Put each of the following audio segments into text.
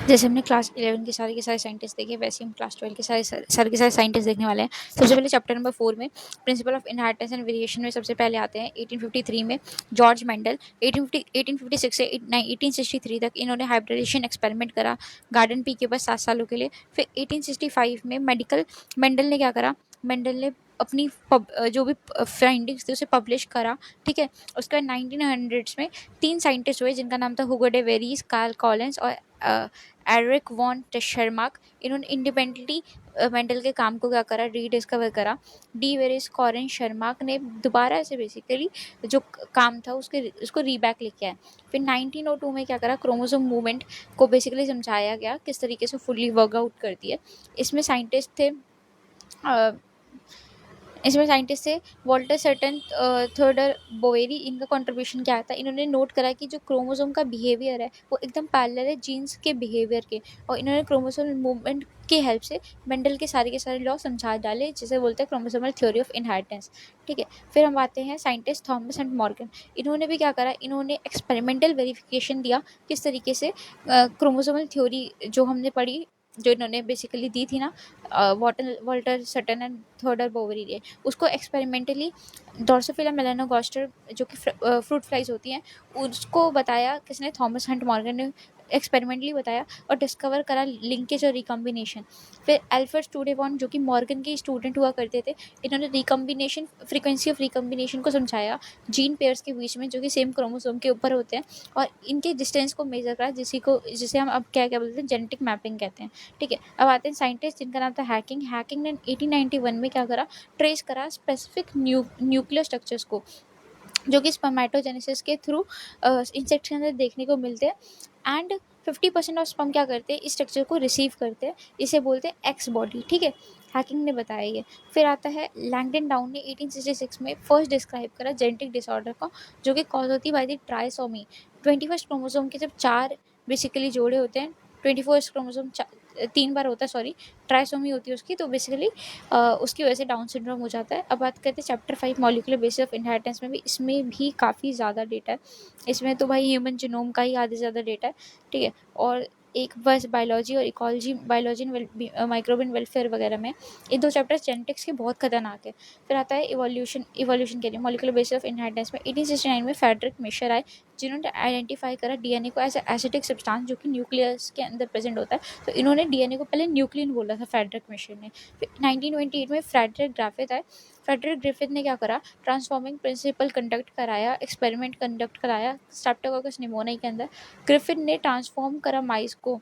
जैसे हमने क्लास 11 के सारे साइंटिस्ट देखे, वैसे ही हम क्लास 12 के सारे के सारे साइंटिस्ट देखने वाले हैं। सबसे पहले चैप्टर नंबर 4 में principle of inheritance and variation में सबसे पहले आते हैं 1853 में जॉर्ज मेंडल। 1856 से 1863 तक इन्होंने हाइब्रिडेशन एक्सपेरिमेंट करा गार्डन पी के पास 7 सालों के लिए। फिर 1865 में मेंडल ने क्या करा, मेंडल ने अपनी जो भी फाइंडिंग्स थी उसे पब्लिश करा। ठीक है, उसके बाद 1900s में 3 साइंटिस्ट हुए जिनका नाम था Hugo de Vries, Carl Correns और एरिक वॉन शर्माक। इन्होंने इंडिपेंडेंटली मेंडल के काम को क्या करा, रीडिस्कवर करा। डी वेरिस कॉरेन शर्माक ने दोबारा से बेसिकली जो काम था उसको रीबैक लेके आए। फिर 1902 में क्या करा, क्रोमोसोम मूवमेंट को बेसिकली समझाया गया किस तरीके से फुल्ली वर्कआउट करती है। इसमें साइंटिस्ट थे इसमें साइंटिस्ट थे वॉल्टर सटन, थियोडर बोवेरी। इनका कंट्रीब्यूशन क्या था, इन्होंने नोट करा कि जो क्रोमोसोम का बिहेवियर है वो एकदम पैरेलल है जीन्स के बिहेवियर के, और इन्होंने क्रोमोसोम मूवमेंट की हेल्प से मेंडल के सारे लॉ समझा डाले, जिसे बोलते हैं क्रोमोसोमल थ्योरी ऑफ इनहेरिटेंस। ठीक है, फिर हम आते हैं साइंटिस्ट थॉमस एंड मॉर्गन। इन्होंने भी क्या करा, इन्होंने एक्सपेरिमेंटल वेरिफिकेशन दिया किस तरीके से क्रोमोसोमल थ्योरी जो हमने पढ़ी, जो इन्होंने बेसिकली दी थी ना, Walter Sutton and Theodor Boveri ने, उसको एक्सपेरिमेंटली डॉर्सोफिला मेलानोगास्टर जो कि फ्रूट फ्लाइज होती हैं उसको बताया किसने, थॉमस हंट मॉर्गन ने एक्सपेरिमेंटली बताया और डिस्कवर करा लिंकेज और रिकम्बिनेशन। फिर एल्फ्रेड स्टूडेवॉन जो कि मॉर्गन के स्टूडेंट हुआ करते थे, इन्होंने रिकम्बिनेशन, फ्रीक्वेंसी ऑफ रिकम्बिनेशन को समझाया जीन पेयर्स के बीच में जो कि सेम क्रोमोसोम के ऊपर होते हैं, और इनके डिस्टेंस को मेजर करा जिसे हम अब क्या क्या बोलते हैं, जेनेटिक मैपिंग कहते हैं। ठीक है, अब आते हैं साइंटिस्ट जिनका नाम था हैकिंग ने 1891 में क्या करा, ट्रेस करा स्पेसिफिक न्यूक्लियर स्ट्रक्चर्स को जो कि स्पर्मेटोजेनेसिस के थ्रू इंसेक्ट्स के अंदर देखने को मिलते हैं। एंड 50% ऑफ स्पर्म क्या करते हैं, इस स्ट्रक्चर को रिसीव करते हैं, इसे बोलते हैं एक्स बॉडी। ठीक है, हैकिंग ने बताया ये। फिर आता है लैंगडन डाउन ने 1866 में फर्स्ट डिस्क्राइब करा जेनेटिक डिसऑर्डर को जो कि कॉज होती है बाय द ट्राइसोमी। 21 क्रोमोसोम के जब 4 बेसिकली जोड़े होते हैं, 24 क्रोमोसोम 3 बार होता है, सॉरी, ट्राइसोमी होती है उसकी, तो बेसिकली उसकी वजह से डाउन सिंड्रोम हो जाता है। अब बात करते हैं chapter 5 molecular basis of inheritance में भी, इसमें भी काफ़ी ज़्यादा डेटा है। इसमें तो भाई ह्यूमन जीनोम का ही आधे से ज़्यादा डेटा है। ठीक है, और एक बस बायोलॉजी और ecology, biology microbe and welfare वगैरह में ये 2 चैप्टर्स जेनेटिक्स के बहुत खतरनाक है। फिर आता है इवोल्यूशन के लिए मॉलिक्यूलर बेसिस ऑफ इनहेरिटेंस में 1869 में फ्रेडरिक मिशर आए जिन्होंने आइडेंटिफाई करा डीएनए को एज एसिडिक सब्सटेंस जो कि न्यूक्लियस के अंदर प्रेजेंट होता है। तो इन्होंने डीएनए को पहले न्यूक्लियन बोला था फ्रेडरिक मिशर ने। फिर 1928 में फ्रेडरिक ग्राफिथ आए। फ्रेडरिक ग्रिफिथ ने क्या करा, ट्रांसफॉर्मिंग प्रिंसिपल कंडक्ट कराया, एक्सपेरिमेंट कंडक्ट कराया स्ट्रेप्टोकोकस निमोनिया के अंदर। ग्रिफिथ ने ट्रांसफॉर्म करा माइस को।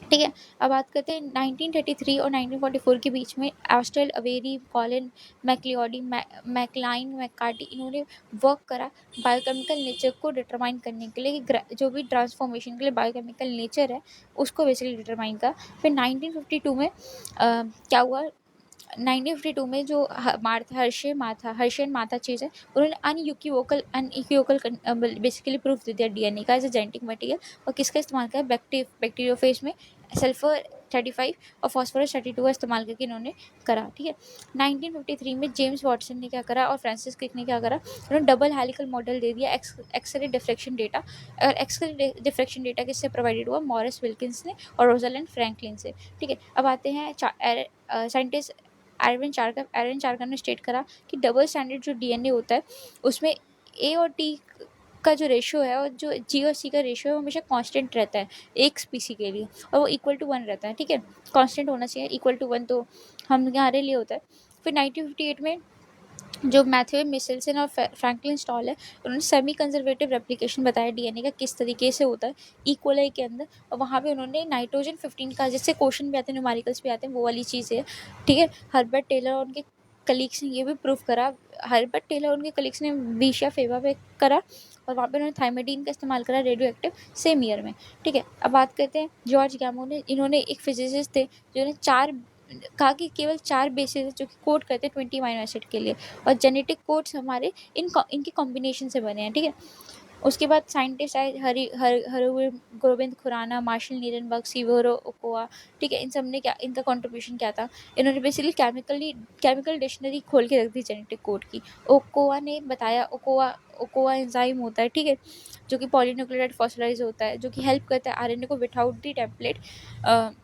ठीक है, अब बात करते हैं 1933 और 1944 के बीच में एस्टेल अवेरी, कॉलिन मैक्लियोडी, मैकलाइन, मैकार्टी, इन्होंने वर्क करा बायोकेमिकल नेचर को डिटरमाइन करने के लिए कि जो भी ट्रांसफॉर्मेशन के लिए बायोकेमिकल नेचर है उसको बेसिकली डिटरमाइन करा। फिर 1952 में क्या हुआ, 1952 में जो हर्षे एंड माथा चीज़ है, उन्होंने अनइक्विवोकल बेसिकली प्रूफ दे दिया डीएनए का एज ए जेनेटिक मटेरियल, और किसका इस्तेमाल किया, बैक्टीरियोफेज में सल्फर 35 और फॉस्फोरस 32 का इस्तेमाल करके इन्होंने करा। ठीक है, 1953 में जेम्स वाटसन ने क्या करा और फ्रांसिस क्रिक ने क्या करा, उन्होंने डबल हेलिकल मॉडल दे दिया एक्सरे डिफ्रेक्शन डेटा। और एक्सरे डिफ्रेक्शन डेटा किससे प्रोवाइडेड हुआ, मॉरिस विल्किंस ने और रोजालिंड फ्रैंकलिन से। ठीक है, अब आते हैं साइंटिस्ट एरविन चारकर ने स्टेट करा कि डबल स्टैंडर्ड जो डीएनए होता है उसमें ए और टी का जो रेशियो है और जो जी और सी का रेशियो है वो हमेशा कांस्टेंट रहता है एक स्पीसी के लिए, और वो इक्वल टू 1 रहता है। ठीक है, कांस्टेंट होना चाहिए, इक्वल टू 1 तो हमारे लिए होता है। फिर 1958 में जो मैथ्यू मिसेल्सन और फ्रैंकलिन स्टॉल है, उन्होंने सेमी कंजर्वेटिव रेप्लिकेशन बताया डीएनए का किस तरीके से होता है इक्वलाई के अंदर, और वहाँ पे उन्होंने नाइट्रोजन 15 का, जिससे क्वेश्चन भी आते हैं, न्यूमेरिकल्स भी आते हैं, वो वाली चीज़ है। ठीक है, हर्बर्ट टेलर और उनके कलीग्स ने ये भी प्रूव करा, हर्बर्ट टेलर और उनके कलीग्स ने विशिया फेवा पे करा, और वहाँ पे उन्होंने थाइमेडीन का इस्तेमाल करा रेडियो एक्टिव सेम ईयर में। ठीक है, अब बात करते हैं जॉर्ज गैमो ने, इन्होंने एक फिजिसिस्ट थे जिन्होंने कहा कि केवल 4 बेसिस जो कि कोड करते हैं 20 अमीनो एसिड के लिए, और जेनेटिक कोड्स हमारे इनके कॉम्बिनेशन से बने हैं। ठीक है, उसके बाद साइंटिस्ट आए हर गोविंद खुराना, मार्शल नीरनबर्ग, सीवरो ओकोआ। ठीक है, इन सब ने क्या, इनका कंट्रीब्यूशन क्या था, इन्होंने बेसिकली केमिकल डिक्शनरी खोल के रख दी जेनेटिक कोड की। ओकोआ ने बताया, कोआ एंजाइम होता है, ठीक है, जो कि पॉलीन्यूक्लियोटाइड फॉस्फोराइज होता है, जो कि हेल्प करता है आरएनए को विदाउट दी टेम्पलेट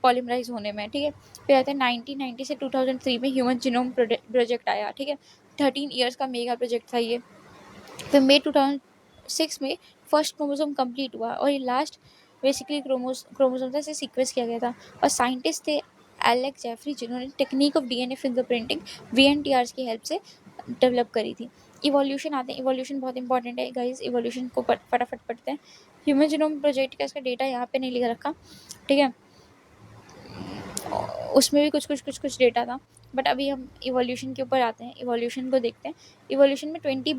पॉलीमराइज होने में, ठीक है। फिर आता है 1990 से 2003 में ह्यूमन जीनोम प्रोजेक्ट आया, ठीक है, 13 ईयर्स का मेगा प्रोजेक्ट था ये। फिर मई 2006 में फर्स्ट क्रोमोसोम कंप्लीट हुआ और ये लास्ट बेसिकली क्रोमोसोम था, इसे सीक्वेंस किया गया था। और साइंटिस्ट थे एलेक्स जेफरी, जिन्होंने technique of DNA fingerprinting VNTR की हेल्प से डेवलप करी थी। इवोल्यूशन आते हैं, इवोल्यूशन बहुत इंपॉर्टेंट है गाइस, इवोल्यूशन को फटाफट पढ़ते हैं। ह्यूमन जीनोम प्रोजेक्ट का इसका डेटा यहाँ पे नहीं लिख रखा, ठीक है, उसमें भी कुछ डेटा था, बट अभी हम इवोल्यूशन के ऊपर आते हैं, इवोल्यूशन को देखते हैं। इवोल्यूशन में 20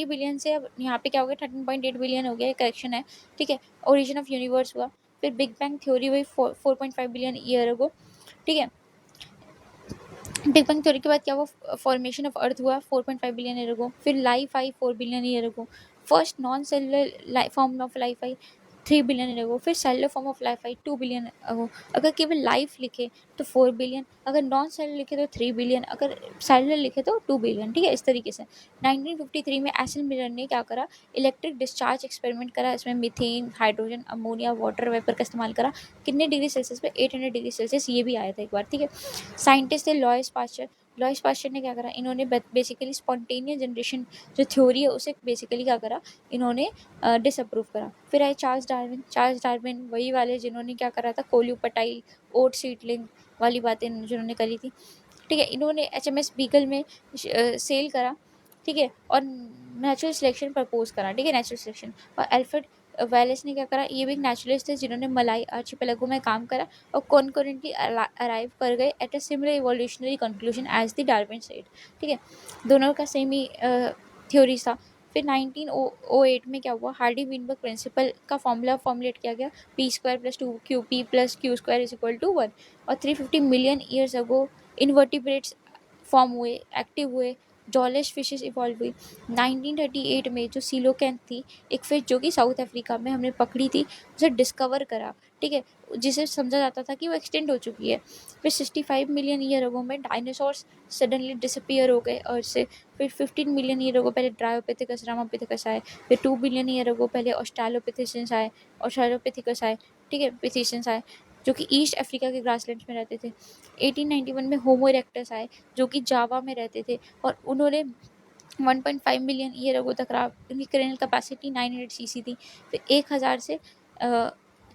बिलियन से अब यहाँ पे क्या हो गया, 13.8 बिलियन हो गया, करेक्शन है, ठीक है। ओरिजिन ऑफ यूनिवर्स हुआ, फिर बिग बैंग थ्योरी हुई 4.5 बिलियन ईयर अगो, ठीक है। बिग बैंग थ्योरी के बाद क्या हुआ, फॉर्मेशन ऑफ अर्थ हुआ 4.5 बिलियन ईयर अगो, फिर लाइफ आई 4 billion year ago, first non cellular form of life आई 3 बिलियन ईयर अगो, फिर सेलुलर फॉर्म ऑफ लाइफ आई 2 बिलियन अगो। अगर केवल लाइफ लिखे तो 4 बिलियन, अगर नॉन सेलुलर लिखे तो 3 बिलियन, अगर सेलुलर लिखे तो 2 बिलियन, ठीक है, इस तरीके से। 1953 में एसन मिलर ने क्या करा, इलेक्ट्रिक डिस्चार्ज एक्सपेरिमेंट करा, इसमें methane, hydrogen, ammonia, water vapour का इस्तेमाल करा। कितने डिग्री सेल्सियस पे, 800 डिग्री सेल्सियस, ये भी आया था एक बार, ठीक है। साइंटिस्ट थे लॉयस पास्चर, लॉयस पास्चर ने क्या करा, इन्होंने बेसिकली स्पॉन्टेनियस जनरेशन जो थ्योरी है उसे बेसिकली क्या करा, इन्होंने डिसअप्रूव करा। फिर आए चार्ल्स डार्विन, चार्ल्स डार्विन वही वाले जिन्होंने क्या करा था, कोल्यूपटाइल ओट सीडलिंग वाली बातें जिन्होंने करी थी, ठीक है। इन्होंने एचएमएस बीगल में सेल करा, ठीक है, और नेचुरल सिलेक्शन प्रपोज करा, ठीक है, नेचुरल सिलेक्शन। और अल्फ्रेड वेलेस ने क्या करा, ये भी एक नेचुरलिस्ट थे जिन्होंने मलाई आर्चिपेलागो में काम करा और कॉन्करेंटली अराइव कर गए at a similar evolutionary conclusion as the Darwin said, ठीक है, दोनों का सेम ही थ्योरी था। फिर 1908 में क्या हुआ, हार्डी विनबर्ग प्रिंसिपल का फॉर्मूला फॉर्मुलेट किया गया, P square plus 2QP plus Q square is equal to 1। और 350 million years ago invertebrates form हुए, एक्टिव हुए, जॉलेश फिशेस इवॉल्व हुई। 1938 में जो सीलोकैंथ थी, एक फिश जो कि साउथ अफ्रीका में हमने पकड़ी थी, उसे डिस्कवर करा, ठीक है, जिसे समझा जाता था कि वो एक्सटेंड हो चुकी है। फिर 65 मिलियन ईयर अगो में डायनासोर्स सडनली डिसअपियर हो गए अर्थ से। फिर 15 मिलियन ईयर अगो पहले ड्रायोपिथेकस रामापिथेकस आए, फिर 2 बिलियन ईयर अगो पहले ऑस्ट्रेलोपिथेशियंस आए, ऑस्ट्रेलोपिथेकस आए, ठीक है, पिथेशियंस आए, जो कि ईस्ट अफ्रीका के ग्रासलैंड्स में रहते थे। 1891 में होमो इरेक्टस आए, जो कि जावा में रहते थे, और उन्होंने 1.5 मिलियन ईयर अगो तक रहा। उनकी क्रेनियल कैपेसिटी 900 सीसी थी। फिर 1000 से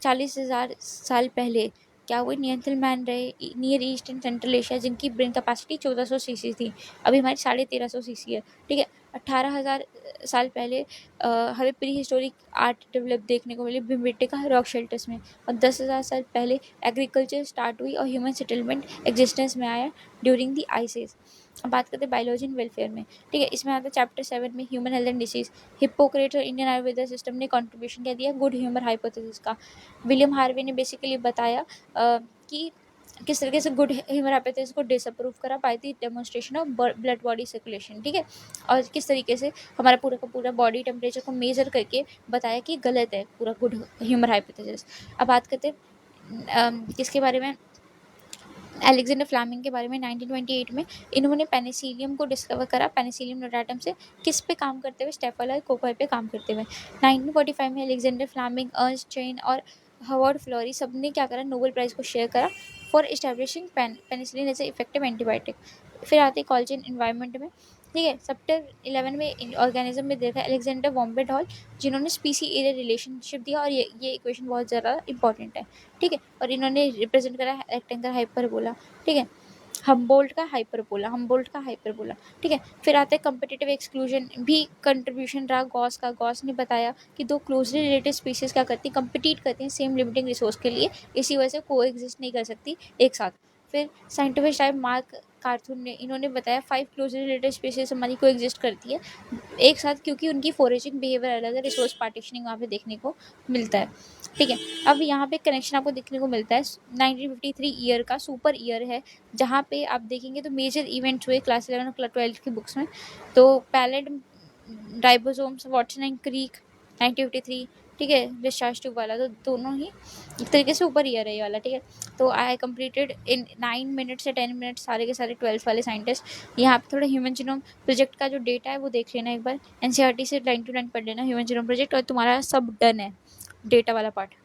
40,000 साल पहले क्या हुए, नियंत्रण मैन रहे near east and central Asia, जिनकी ब्रेन कैपेसिटी 1400 सीसी थी, अभी हमारी 1350 सीसी है, ठीक है। 18,000 साल पहले हमें प्री हिस्टोरिक आर्ट डेवलप देखने को मिली भीमबेटका रॉक शेल्टर्स में। और 10,000 साल पहले एग्रीकल्चर स्टार्ट हुई और ह्यूमन सेटलमेंट एग्जिस्टेंस में आया ड्यूरिंग द आइस एज। अब बात करते हैं बायोलॉजी एंड वेलफेयर में, ठीक है, इसमें आता है चैप्टर 7 में human health and disease. Hippocrates और इंडियन आयुर्वेदा सिस्टम ने कंट्रीब्यूशन क्या दिया, गुड ह्यूमर हाइपोथेसिस का। विलियम हार्वे ने बेसिकली बताया कि किस तरीके से गुड ह्यूमर हाइपोथेसिस को डिसअप्रूव करा by the demonstration of blood body circulation, ठीक है, और किस तरीके से हमारा पूरा का पूरा बॉडी टेम्परेचर को मेजर करके बताया कि गलत है पूरा गुड ह्यूमर हाइपोथेसिस। अब बात करते हैं किसके बारे में, अलेक्जेंडर फ्लेमिंग के बारे में। 1928 में इन्होंने पेनिसिलियम को डिस्कवर करा, पेनिसिलियम नोटाटम से, किस पे काम करते हुए, स्टेफेला कोकोई पे काम करते हुए। 1945 में अलेक्जेंडर फ्लेमिंग, अर्न्स्ट चेन और हॉवर्ड फ्लोरी सब ने क्या करा, नोबेल प्राइज़ को शेयर करा for establishing penicillin as a effective antibiotic. फिर आते हैं कॉलेजन इन्वायरमेंट में, ठीक है, चैप्टर 11 में ऑर्गेनिज्म में देखा अलेक्जेंडर वॉम्बेट हॉल, जिन्होंने स्पीसी एरिया रिलेशनशिप दिया, और ये इक्वेशन बहुत ज़्यादा इंपॉर्टेंट है, ठीक है, और इन्होंने रिप्रेजेंट करा रेक्टेंगल हाइपरबोला, ठीक है, हमबोल्ट का हाइपरबोला, ठीक है। फिर आता है कम्पिटिटिव एक्सक्लूजन, भी कंट्रीब्यूशन रहा गॉस का। गॉस ने बताया कि दो क्लोजली रिलेटेड स्पीसीज क्या करती हैं, कंपीट करती हैं सेम लिमिटिंग रिसोर्स के लिए, इसी वजह से को एग्जिस्ट नहीं कर सकती एक साथ। फिर साइंटिफिक टाइप मार्क कार्थून ने, इन्होंने बताया 5 क्लोजली रिलेटेड स्पीसीज हमारी को एग्जिस्ट करती है एक साथ, क्योंकि उनकी फोरेजिंग बिहेवियर अलग है, रिसोर्स पार्टीशनिंग वहाँ पे देखने को मिलता है, ठीक है। अब यहाँ पे कनेक्शन आपको देखने को मिलता है, 1953 ईयर का सुपर ईयर है, जहाँ पे आप देखेंगे तो मेजर इवेंट्स हुए क्लास 11 और क्लास 12 की बुक्स में। तो Palade ribosomes, Watson and Crick 1953, ठीक है, डिस्चार्ज ट्यूब वाला, तो दोनों ही एक तरीके से ऊपर ईयर है ये वाला, ठीक है। तो आई कंप्लीटेड इन 9 मिनट्स या 10 मिनट्स सारे के सारे 12th वाले साइंटिस्ट। यहाँ पे थोड़ा ह्यूमन जीनोम प्रोजेक्ट का जो डेटा है वो देख लेना एक बार, एनसीईआरटी से लाइन टू लाइन पढ़ लेना ह्यूमन जीनोम प्रोजेक्ट, और तुम्हारा सब डन है डेटा वाला पार्ट।